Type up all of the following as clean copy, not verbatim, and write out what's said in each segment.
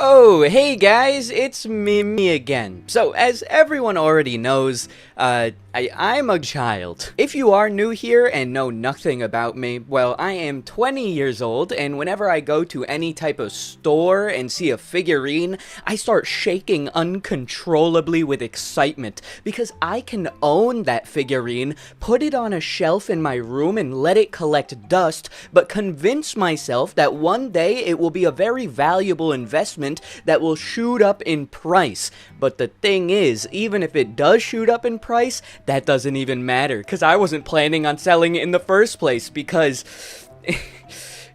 Oh, hey guys, it's me again. So, as everyone already knows, I'm a child. If you are new here and know nothing about me, well, I am 20 years old, and whenever I go to any type of store and see a figurine, I start shaking uncontrollably with excitement, because I can own that figurine, put it on a shelf in my room and let it collect dust, but convince myself that one day it will be a very valuable investment that will shoot up in price. But the thing is, even if it does shoot up in price, that doesn't even matter, because I wasn't planning on selling it in the first place, because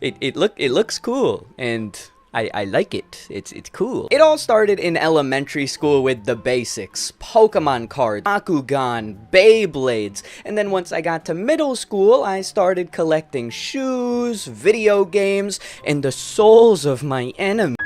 it looks cool, and I like it. It's cool. It all started in elementary school with the basics. Pokemon cards, Bakugan, Beyblades, and then once I got to middle school, I started collecting shoes, video games, and the souls of my enemies.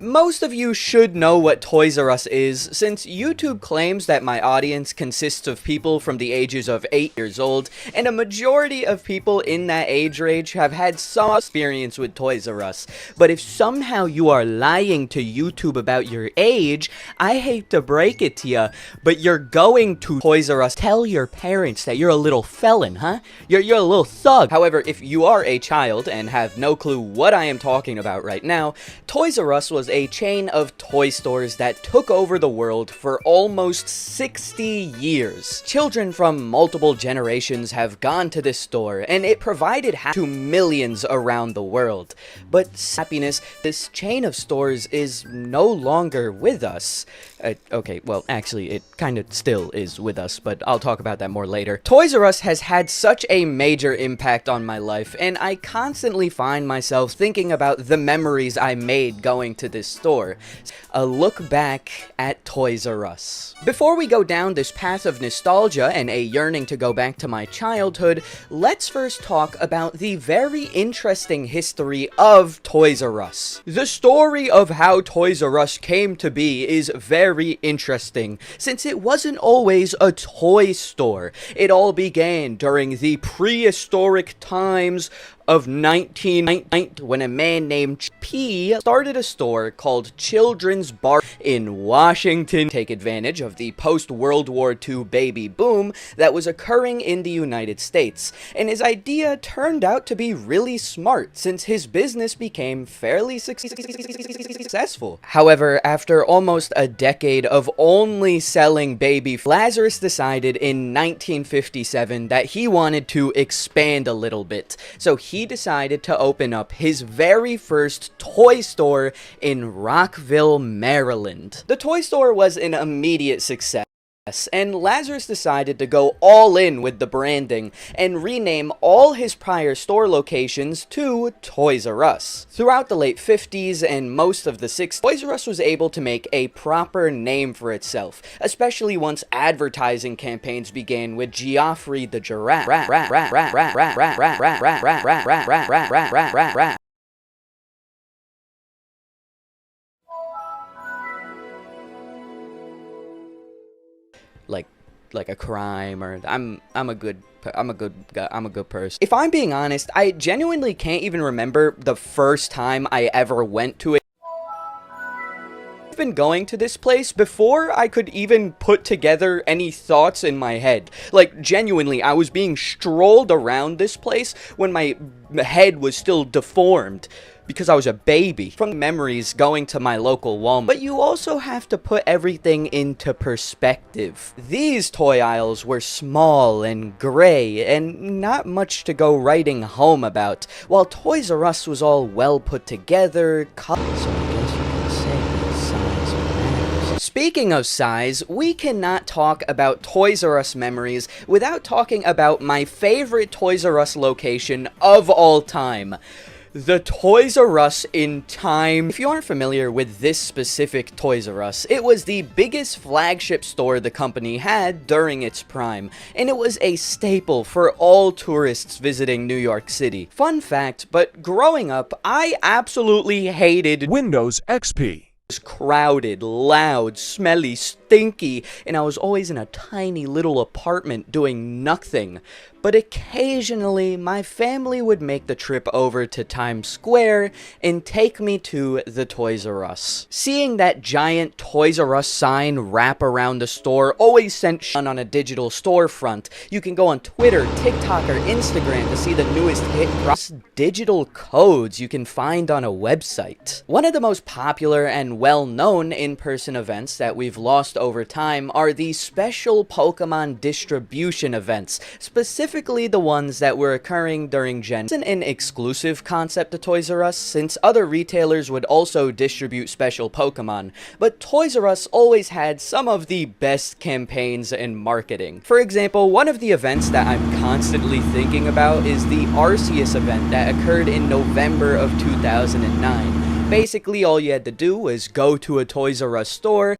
Most of you should know what Toys R Us is, since YouTube claims that my audience consists of people from the ages of 8 years old, and a majority of people in that age range have had some experience with Toys R Us. But if somehow you are lying to YouTube about your age, I hate to break it to you, but you're going to Toys R Us. Tell your parents that you're a little felon, huh? You're a little thug. However, if you are a child and have no clue what I am talking about right now, Toys R Us was a chain of toy stores that took over the world for almost 60 years. Children from multiple generations have gone to this store, and it provided to millions around the world. But happiness, this chain of stores is no longer with us. Okay, well, actually, it kind of still is with us, but I'll talk about that more later. Toys R Us has had such a major impact on my life, and I constantly find myself thinking about the memories I made going to this store. A look back at Toys R Us. Before we go down this path of nostalgia and a yearning to go back to my childhood, let's first talk about the very interesting history of Toys R Us. The story of how Toys R Us came to be is very interesting, since it wasn't always a toy store. It all began during the prehistoric times of 1990, when a man named P started a store called Children's Bar in Washington to take advantage of the post-World War II baby boom that was occurring in the United States. And his idea turned out to be really smart, since his business became fairly successful. However, after almost a decade of only selling baby, Lazarus decided in 1957 that he wanted to expand a little bit. So he decided to open up his very first toy store in Rockville, Maryland. The toy store was an immediate success, and Lazarus decided to go all in with the branding and rename all his prior store locations to Toys R Us. Throughout the late 50s and most of the 60s, Toys R Us was able to make a proper name for itself, especially once advertising campaigns began with Geoffrey the Giraffe. Like a crime, or I'm a good person. If I'm being honest, I genuinely can't even remember the first time I ever went to it. I've been going to this place before I could even put together any thoughts in my head. Like, genuinely, I was being strolled around this place when my head was still deformed, because I was a baby. From memories going to my local Walmart. But you also have to put everything into perspective. These toy aisles were small and gray, and not much to go writing home about, while Toys R Us was all well put together, so I guess you can say that size matters. Speaking of size, we cannot talk about Toys R Us memories without talking about my favorite Toys R Us location of all time. The Toys R Us in Time. If you aren't familiar with this specific Toys R Us, it was the biggest flagship store the company had during its prime, and it was a staple for all tourists visiting New York City. Fun fact, but growing up, I absolutely hated Windows XP. Crowded, loud, smelly, stinky, and I was always in a tiny little apartment doing nothing. But occasionally, my family would make the trip over to Times Square and take me to the Toys R Us. Seeing that giant Toys R Us sign wrap around the store always sent shun on a digital storefront. You can go on Twitter, TikTok, or Instagram to see the newest hit digital codes you can find on a website. One of the most popular and well-known in-person events that we've lost over time are the special Pokemon distribution events, specifically the ones that were occurring during Gen. It's an exclusive concept to Toys R Us, since other retailers would also distribute special Pokemon, but Toys R Us always had some of the best campaigns in marketing. For example, one of the events that I'm constantly thinking about is the Arceus event that occurred in November of 2009. Basically, all you had to do was go to a Toys R Us store,